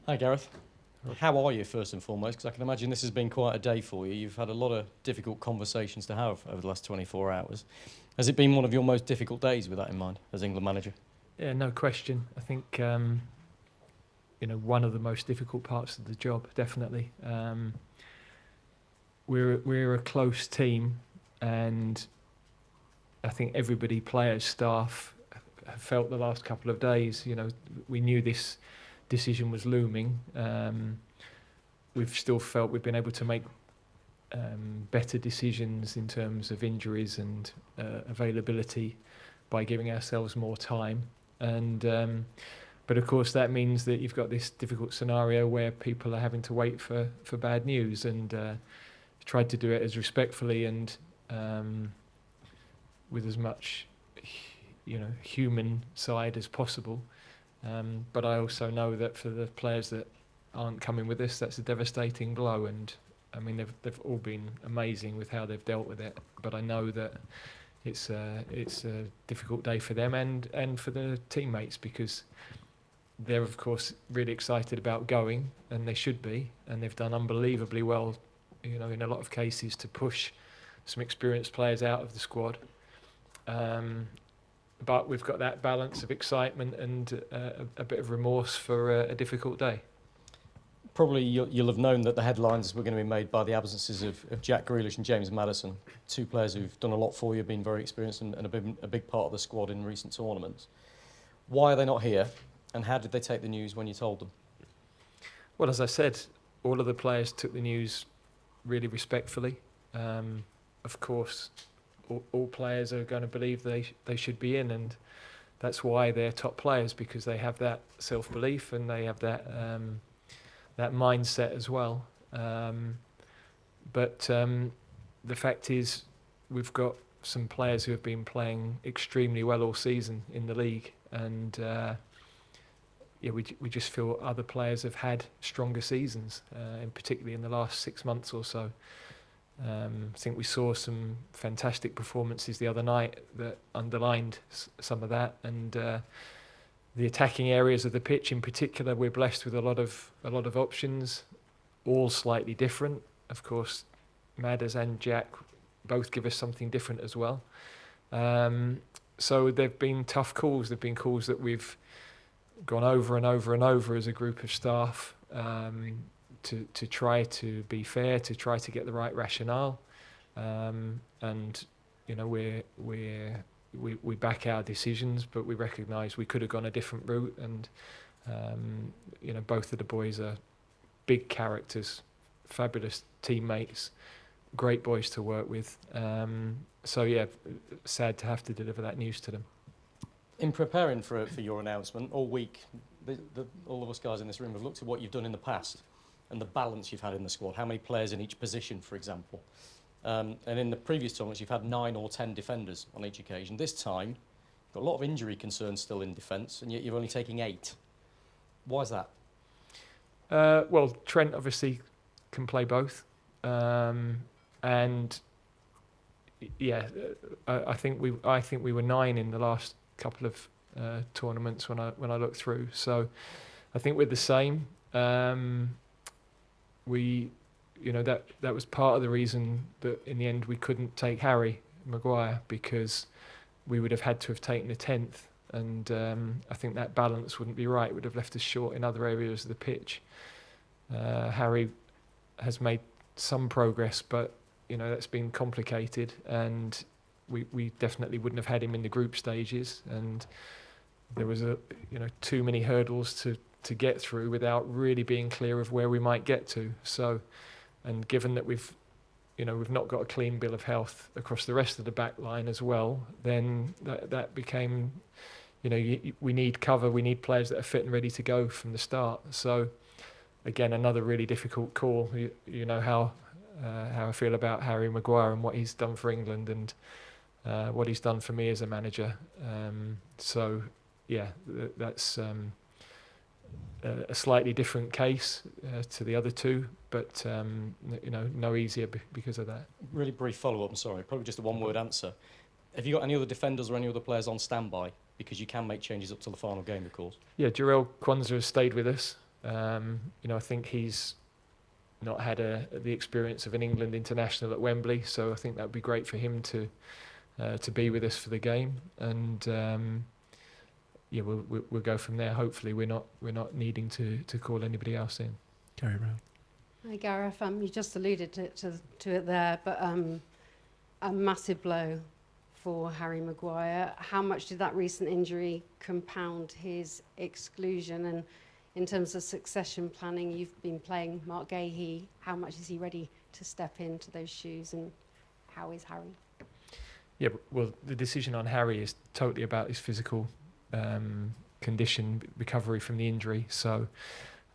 Hi, Gareth. How are you, first and foremost? Because I can imagine this has been quite a day for you. You've had a lot of difficult conversations to have over the last 24 hours. Has it been one of your most difficult days with that in mind, as England manager? Yeah, no question. I think, one of the most difficult parts of the job, definitely. We're a close team, and I think everybody, players, staff, have felt the last couple of days. We knew this decision was looming. We've still felt we've been able to make better decisions in terms of injuries and availability by giving ourselves more time. But of course that means that you've got this difficult scenario where people are having to wait for bad news, and tried to do it as respectfully and with as much human side as possible. But I also know that for the players that aren't coming with us, that's a devastating blow, and I mean they've all been amazing with how they've dealt with it, but I know that it's a difficult day for them and for the teammates, because they're of course really excited about going, and they should be, and they've done unbelievably well, in a lot of cases, to push some experienced players out of the squad. But we've got that balance of excitement and a bit of remorse for a difficult day. Probably you'll have known that the headlines were going to be made by the absences of Jack Grealish and James Maddison, two players who've done a lot for you, been very experienced and have been a big part of the squad in recent tournaments. Why are they not here, and how did they take the news when you told them? Well, as I said, all of the players took the news really respectfully. Of course, all players are going to believe they should be in, and that's why they're top players, because they have that self-belief and they have that mindset as well. But the fact is, we've got some players who have been playing extremely well all season in the league, and we just feel other players have had stronger seasons, and particularly in the last 6 months or so. I think we saw some fantastic performances the other night that underlined some of that, and the attacking areas of the pitch in particular, we're blessed with a lot of options, all slightly different. Of course, Madders and Jack both give us something different as well. So they've been tough calls. They've been calls that we've gone over and over and over as a group of staff, to try to be fair, to try to get the right rationale, and we back our decisions, but we recognise we could have gone a different route, and both of the boys are big characters, fabulous teammates, great boys to work with. So yeah, sad to have to deliver that news to them. In preparing for your announcement all week, all of us guys in this room have looked at what you've done in the past and the balance you've had in the squad, how many players in each position, for example. And in the previous tournaments, you've had 9 or 10 defenders on each occasion. This time, you've got a lot of injury concerns still in defence, and yet you're only taking 8. Why is that? Well, Trent obviously can play both, and yeah, I think we were 9 in the last couple of tournaments when I looked through. So I think we're the same. That was part of the reason that in the end we couldn't take Harry Maguire, because we would have had to have taken the 10th, and I think that balance wouldn't be right. It would have left us short in other areas of the pitch. Harry has made some progress, but that's been complicated, and we definitely wouldn't have had him in the group stages, and there was too many hurdles to get through without really being clear of where we might get to. So, and given that we've not got a clean bill of health across the rest of the back line as well, then that became, we need cover, we need players that are fit and ready to go from the start. So again, another really difficult call. You know how I feel about Harry Maguire and what he's done for England, and what he's done for me as a manager. So yeah, that's a slightly different case to the other two, but no easier because of that. Really brief follow-up, I'm sorry, probably just a one-word answer. Have you got any other defenders or any other players on standby? Because you can make changes up to the final game, of course. Yeah, Jarell Quansah has stayed with us. I think he's not had the experience of an England international at Wembley, so I think that would be great for him to be with us for the game, and we'll go from there. Hopefully, we're not needing to call anybody else in. Carry around. Hi Gareth, you just alluded to it there, but a massive blow for Harry Maguire. How much did that recent injury compound his exclusion? And in terms of succession planning, you've been playing Mark Guehi. How much is he ready to step into those shoes, and how is Harry? Yeah, well, the decision on Harry is totally about his physical condition, recovery from the injury. So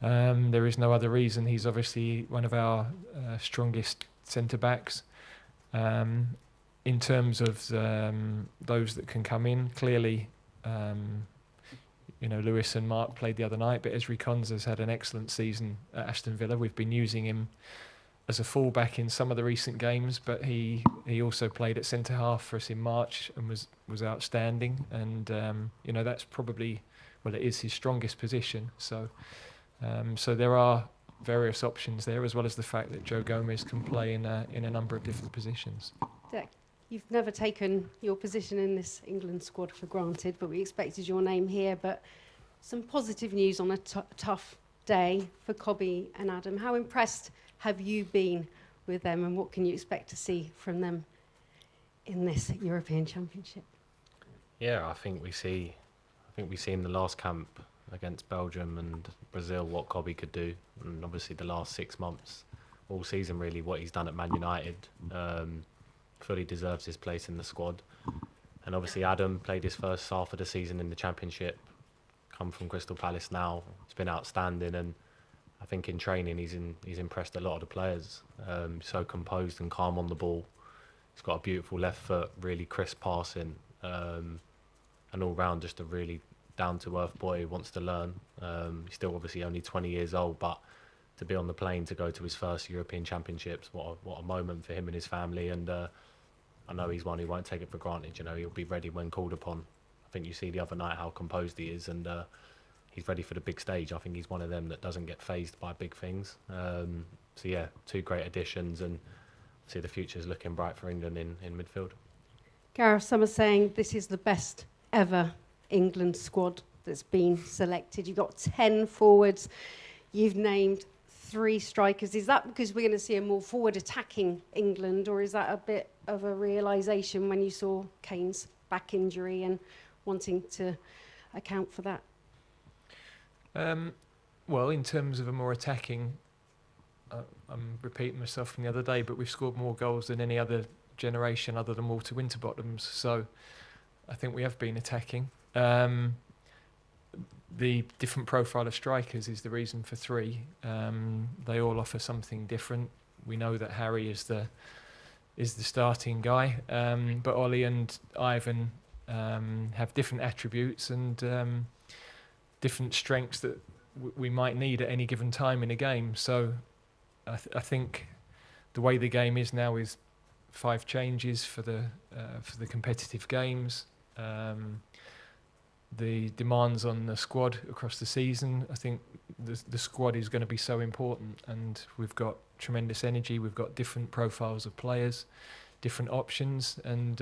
there is no other reason. He's obviously one of our strongest centre-backs. In terms of those that can come in, clearly, Lewis and Mark played the other night, but Ezri Konsa's had an excellent season at Aston Villa. We've been using him as a fullback in some of the recent games, but he also played at centre half for us in March and was outstanding. And that's probably, it is his strongest position. So there are various options there, as well as the fact that Joe Gomez can play in a number of different positions. Dick, you've never taken your position in this England squad for granted, but we expected your name here. But some positive news on a tough day for Kobbie and Adam. How impressed have you been with them, and what can you expect to see from them in this European Championship? Yeah, I think we see in the last camp against Belgium and Brazil what Kobbie could do, and obviously the last 6 months, all season really, what he's done at Man United, fully deserves his place in the squad. And obviously Adam played his first half of the season in the Championship, come from Crystal Palace now, it's been outstanding, and I think in training he's impressed a lot of the players. So composed and calm on the ball. He's got a beautiful left foot, really crisp passing, and all round just a really down-to-earth boy who wants to learn. He's still obviously only 20 years old, but to be on the plane to go to his first European Championships, what a moment for him and his family. And I know he's one who won't take it for granted. He'll be ready when called upon. I think you see the other night how composed he is, and he's ready for the big stage. I think he's one of them that doesn't get fazed by big things. So yeah, 2 great additions, and see the future's looking bright for England in midfield. Gareth, some are saying this is the best ever England squad that's been selected. You've got 10 forwards. You've named 3 strikers. Is that because we're going to see a more forward attacking England, or is that a bit of a realisation when you saw Kane's back injury and wanting to account for that? Well, in terms of a more attacking, I'm repeating myself from the other day, but we've scored more goals than any other generation other than Walter Winterbottoms. So I think we have been attacking. The different profile of strikers is the reason for 3. They all offer something different. We know that Harry is the starting guy, but Ollie and Ivan have different attributes and different strengths that we might need at any given time in a game. So I think the way the game is now is 5 changes for the competitive games. The demands on the squad across the season, I think the squad is going to be so important, and we've got tremendous energy, we've got different profiles of players, different options, and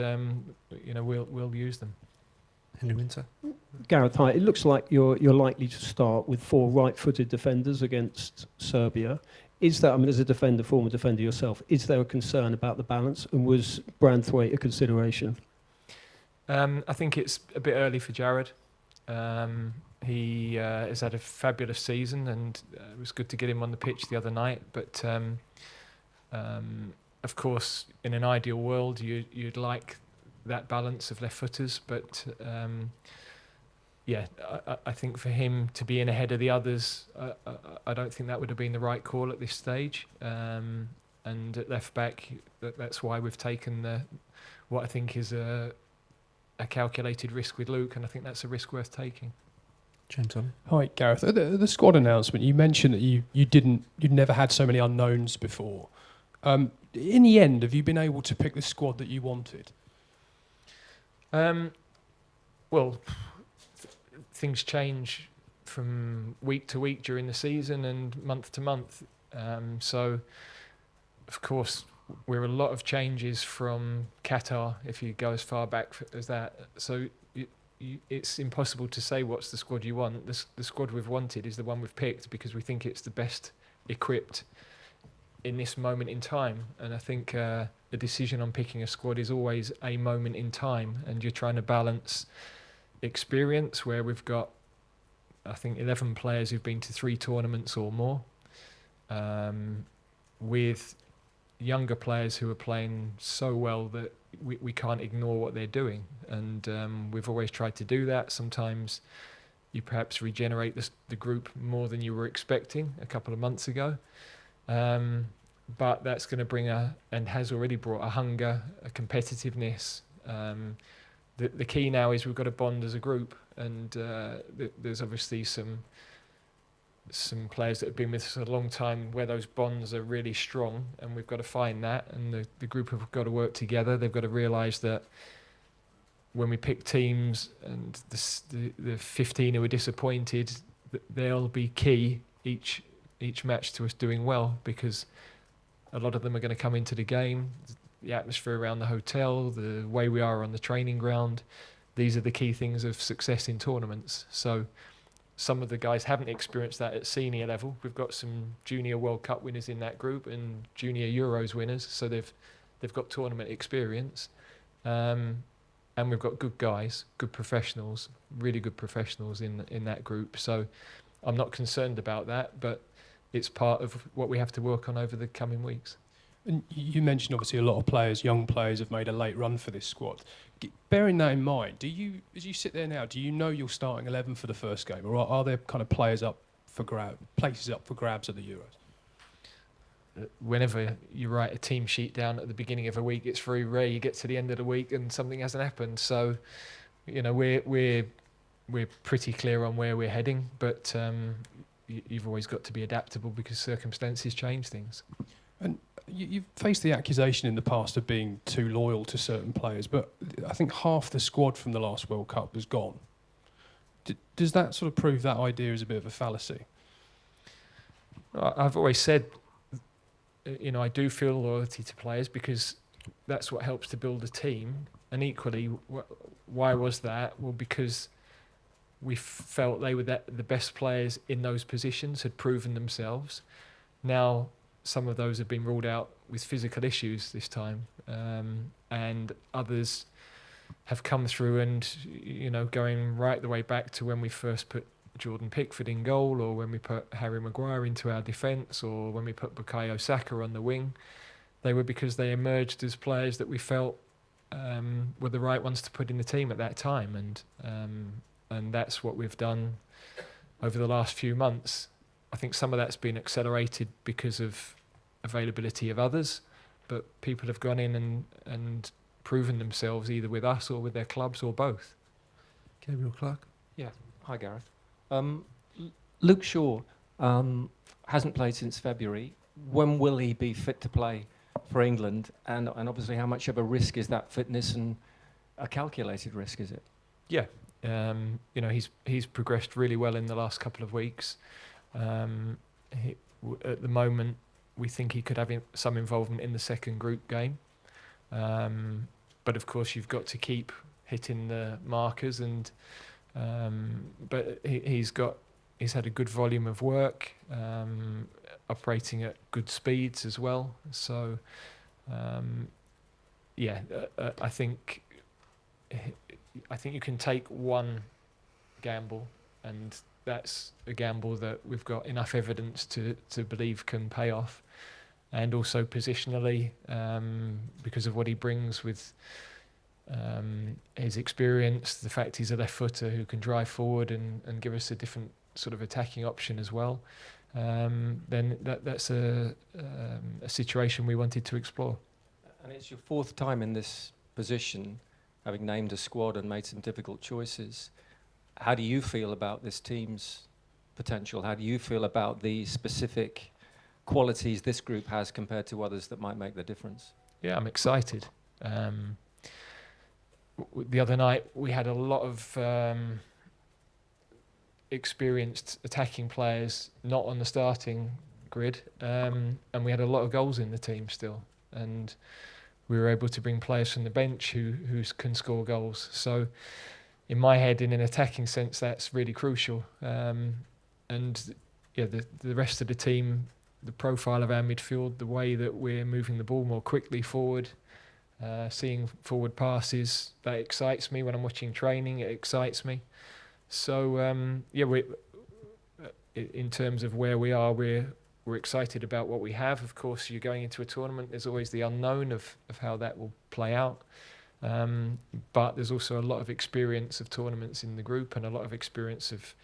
we'll use them. Henry Winter. Gareth, hi. It looks like you're likely to start with 4 right-footed defenders against Serbia. Is that, as a defender, former defender yourself, is there a concern about the balance, and was Branthwaite a consideration? I think it's a bit early for Jared. He has had a fabulous season, and it was good to get him on the pitch the other night. But of course, in an ideal world, you'd like that balance of left footers. But I think for him to be in ahead of the others, I don't think that would have been the right call at this stage. And at left back, that's why we've taken what I think is a calculated risk with Luke, and I think that's a risk worth taking. James on. Hi, Gareth. At the squad announcement, you mentioned that you'd never had so many unknowns before. In the end, have you been able to pick the squad that you wanted? Things change from week to week during the season and month to month. So, of course, we're a lot of changes from Qatar, if you go as far back as that. So it's impossible to say what's the squad you want. The squad we've wanted is the one we've picked because we think it's the best equipped in this moment in time. And I think the decision on picking a squad is always a moment in time, and you're trying to balance experience, where we've got, I think, 11 players who've been to 3 tournaments or more, with younger players who are playing so well that we can't ignore what they're doing. And we've always tried to do that. Sometimes you perhaps regenerate the group more than you were expecting a couple of months ago. But that's going to bring and has already brought a hunger, a competitiveness. The key now is we've got to bond as a group, and there's obviously some players that have been with us a long time where those bonds are really strong, and we've got to find that, and the group have got to work together. They've got to realise that when we pick teams and the 15 who are disappointed, they'll be key each match to us doing well, because a lot of them are going to come into the game, the atmosphere around the hotel, the way we are on the training ground. These are the key things of success in tournaments. So some of the guys haven't experienced that at senior level. We've got some junior World Cup winners in that group and junior Euros winners, so they've got tournament experience. And we've got good guys, good professionals, really good professionals in that group. So I'm not concerned about that, but it's part of what we have to work on over the coming weeks. And you mentioned obviously a lot of players, young players, have made a late run for this squad. Bearing that in mind, do you, as you sit there now, do you know you're starting 11 for the first game, or are there kind of places up for grabs at the Euros? Whenever you write a team sheet down at the beginning of a week, it's very rare you get to the end of the week and something hasn't happened. So, you know, we're pretty clear on where we're heading, but you've always got to be adaptable because circumstances change things. And you've faced the accusation in the past of being too loyal to certain players, but I think half the squad from the last World Cup was gone. Does that sort of prove that idea is a bit of a fallacy? I've always said, you know, I do feel loyalty to players because that's what helps to build a team. And equally, why was that? Well, because we felt they were the best players in those positions, had proven themselves. Now, some of those have been ruled out with physical issues this time, and others have come through and, you know, going right the way back to when we first put Jordan Pickford in goal, or when we put Harry Maguire into our defence, or when we put Bukayo Saka on the wing. They were because they emerged as players that we felt were the right ones to put in the team at that time, and that's what we've done over the last few months. I think some of that's been accelerated because of availability of others, but people have gone in and proven themselves either with us or with their clubs or both. Gabriel Clark. Yeah, hi Gareth. Luke Shaw hasn't played since February. When will he be fit to play for England? And obviously, how much of a risk is that fitness, and a calculated risk is it? Yeah, you know, he's progressed really well in the last couple of weeks. At the moment, we think he could have some involvement in the second group game. But of course, you've got to keep hitting the markers, and but he's had a good volume of work, operating at good speeds as well. So, I think you can take one gamble, and that's a gamble that we've got enough evidence to believe can pay off. And also positionally, because of what he brings with his experience, the fact he's a left footer who can drive forward and give us a different sort of attacking option as well, then that's a situation we wanted to explore. And it's your 4th time in this position, having named a squad and made some difficult choices. How do you feel about this team's potential? How do you feel about the specific qualities this group has compared to others that might make the difference? Yeah, I'm excited. The other night we had a lot of experienced attacking players not on the starting grid, and we had a lot of goals in the team still, and we were able to bring players from the bench who can score goals. So in my head, in an attacking sense, that's really crucial. And yeah, the rest of the team, the profile of our midfield, the way that we're moving the ball more quickly forward, seeing forward passes, that excites me. When I'm watching training, it excites me. So in terms of where we are, we're excited about what we have. Of course, you're going into a tournament, there's always the unknown of how that will play out. But there's also a lot of experience of tournaments in the group and a lot of experience of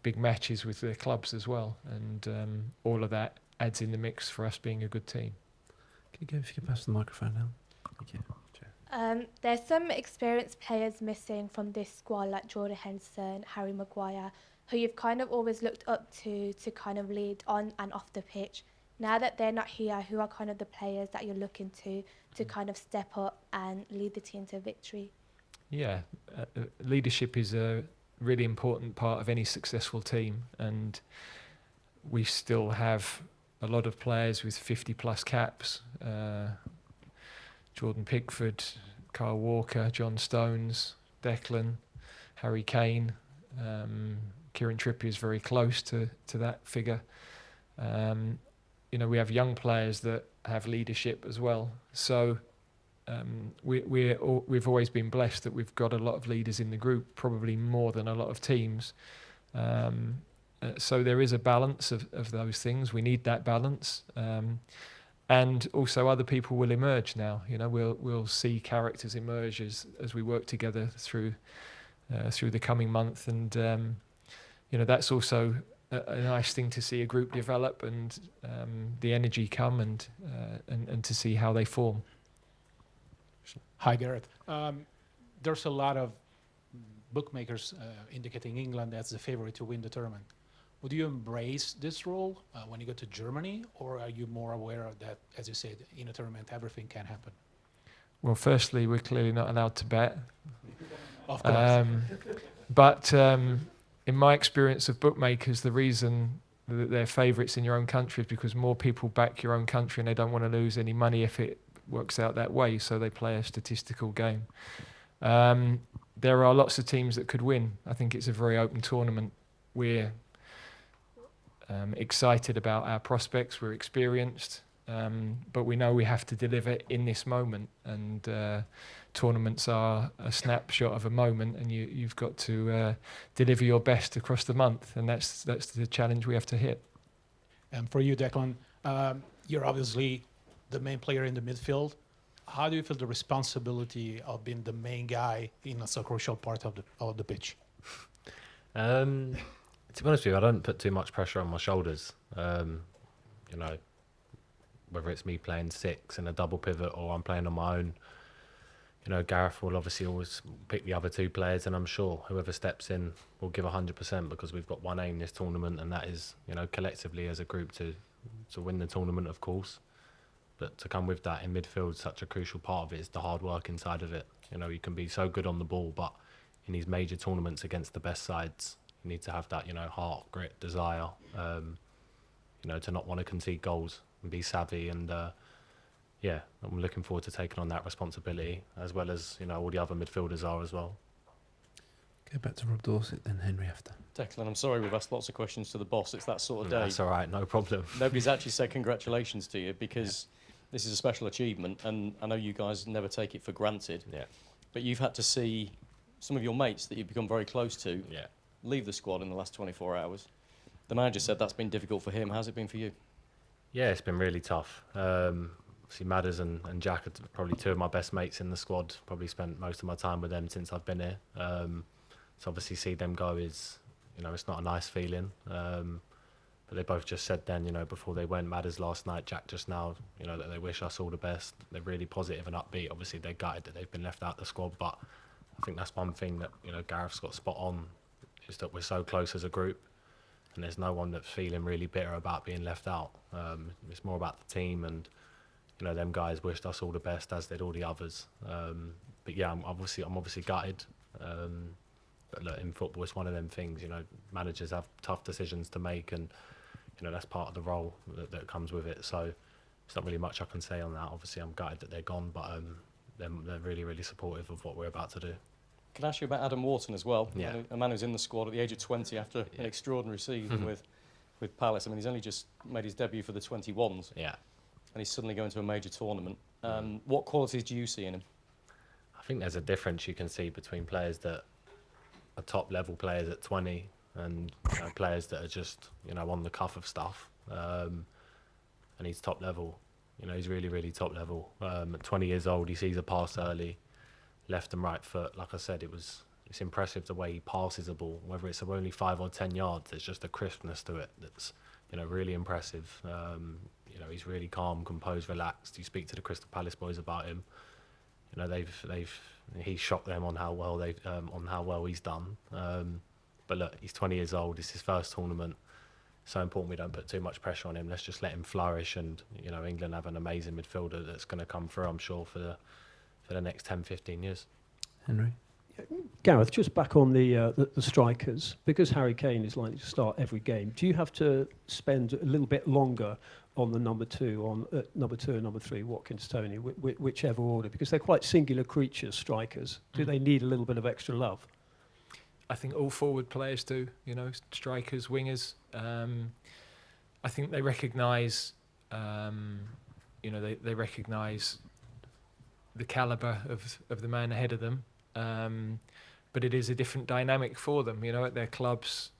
big matches with their clubs as well. And all of that adds in the mix for us being a good team. Can you go if you can pass the microphone down? Thank you. There's some experienced players missing from this squad, like Jordan Henderson, Harry Maguire, who you've kind of always looked up to kind of lead on and off the pitch. Now that they're not here, who are kind of the players that you're looking to kind of step up and lead the team to victory? Yeah, leadership is a really important part of any successful team, and we still have a lot of players with 50 plus caps. Jordan Pickford, Kyle Walker, John Stones, Declan, Harry Kane. Kieran Trippier is very close to that figure. We have young players that have leadership as well. So we've always been blessed that we've got a lot of leaders in the group, probably more than a lot of teams. So there is a balance of those things. We need that balance. And also other people will emerge now. We'll see characters emerge as we work together through the coming month. And that's also a nice thing to see a group develop and the energy come and to see how they form. Hi, Gareth. There's a lot of bookmakers indicating England as the favorite to win the tournament. Would you embrace this role when you go to Germany, or are you more aware of that, as you said, in a tournament everything can happen? Well, firstly, we're clearly not allowed to bet. Of course. But in my experience of bookmakers, the reason that they're favourites in your own country is because more people back your own country and they don't want to lose any money if it works out that way, so they play a statistical game. There are lots of teams that could win. I think it's a very open tournament. We're excited about our prospects, we're experienced, but we know we have to deliver in this moment, and tournaments are a snapshot of a moment, and you've got to deliver your best across the month, and that's the challenge we have to hit. And for you, Declan, you're obviously the main player in the midfield. How do you feel the responsibility of being the main guy in a so crucial part of the pitch? To be honest with you, I don't put too much pressure on my shoulders. Whether it's me playing six in a double pivot or I'm playing on my own, Gareth will obviously always pick the other two players, and I'm sure whoever steps in will give 100% because we've got one aim this tournament, and that is, collectively as a group to win the tournament, of course. But to come with that in midfield, such a crucial part of it is the hard work inside of it. You can be so good on the ball, but in these major tournaments against the best sides, you need to have that, heart, grit, desire, to not want to concede goals and be savvy. And I'm looking forward to taking on that responsibility, as well as, all the other midfielders are as well. Go back to Rob Dorset, then Henry after. Declan, I'm sorry we've asked lots of questions to the boss. It's that sort of day. That's all right, no problem. Nobody's actually said congratulations to you because this is a special achievement, and I know you guys never take it for granted. Yeah. But you've had to see some of your mates that you've become very close to leave the squad in the last 24 hours. The manager said that's been difficult for him. How's it been for you? Yeah, it's been really tough. See, Maddison and Jack are probably two of my best mates in the squad. Probably spent most of my time with them since I've been here. So obviously see them go is, it's not a nice feeling. But they both just said then, before they went, Madders last night, Jack just now, that they wish us all the best. They're really positive and upbeat. Obviously they're gutted that they've been left out of the squad, but I think that's one thing that, Gareth's got spot on, is that we're so close as a group, and there's no one that's feeling really bitter about being left out. It's more about the team, and them guys wished us all the best, as did all the others. But yeah, I'm obviously gutted. But look, in football, it's one of them things. You know, managers have tough decisions to make, and you know that's part of the role that comes with it. So there's not really much I can say on that. Obviously, I'm gutted that they're gone, but they're really, really supportive of what we're about to do. Can I ask you about Adam Wharton as well? Yeah. A man who's in the squad at the age of 20 after an extraordinary season with Palace. I mean, he's only just made his debut for the 21s. Yeah. And he's suddenly going to a major tournament. What qualities do you see in him? I think there's a difference you can see between players that are top level players at 20 and players that are just on the cuff of stuff. And he's top level. He's really, really top level. At 20 years old, he sees a pass early, left and right foot. Like I said, it's impressive the way he passes a ball. Whether it's only 5 or 10 yards, there's just a crispness to it that's really impressive. He's really calm, composed, relaxed. You speak to the Crystal Palace boys about him. He's shocked them on how well he's done. But look, he's 20 years old. It's his first tournament. So important we don't put too much pressure on him. Let's just let him flourish. And England have an amazing midfielder that's going to come through, I'm sure, for the next 10, 15 years. Henry? Gareth, just back on the strikers, because Harry Kane is likely to start every game, do you have to spend a little bit longer on the number two and number three, Watkins, Toney, whichever order, because they're quite singular creatures, strikers? Do they need a little bit of extra love? I think all forward players do, strikers, wingers. I think they recognise, they recognise the calibre of the man ahead of them. But it is a different dynamic for them. At their clubs,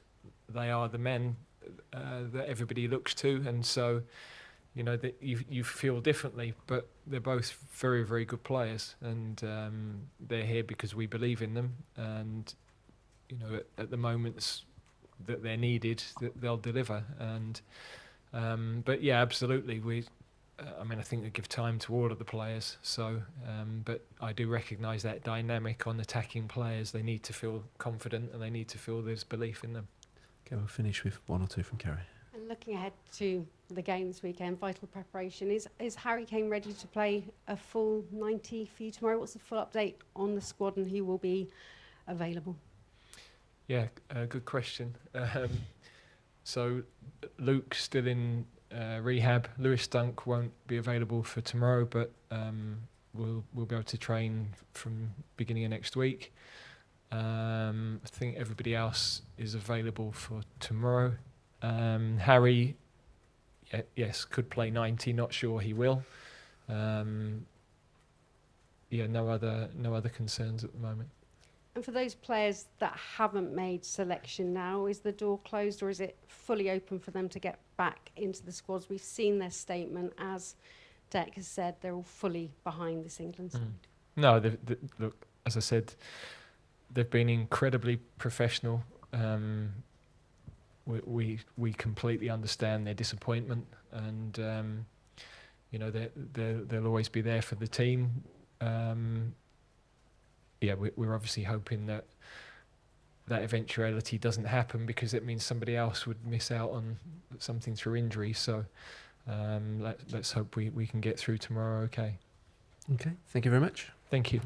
they are the men that everybody looks to, and so that you feel differently. But they're both very, very good players, and they're here because we believe in them. And at the moments that they're needed, that they'll deliver. And but yeah, absolutely, I think they give time to all of the players. So, but I do recognise that dynamic on attacking players. They need to feel confident, and they need to feel there's belief in them. Okay, we'll finish with one or two from Kerry. And looking ahead to the game this weekend, vital preparation. Is Harry Kane ready to play a full 90 for you tomorrow? What's the full update on the squad and who will be available? Yeah, good question. So Luke's still in rehab. Lewis Dunk won't be available for tomorrow, but we'll be able to train from beginning of next week. I think everybody else is available for tomorrow. Harry, yes, could play 90. Not sure he will. No other concerns at the moment. And for those players that haven't made selection now, is the door closed or is it fully open for them to get back into the squads? We've seen their statement, as Dec has said, they're all fully behind this England side. No, look, as I said, they've been incredibly professional. We completely understand their disappointment, and they'll always be there for the team. We're obviously hoping that eventuality doesn't happen, because it means somebody else would miss out on something through injury. So let's hope we can get through tomorrow okay. Okay, thank you very much. Thank you.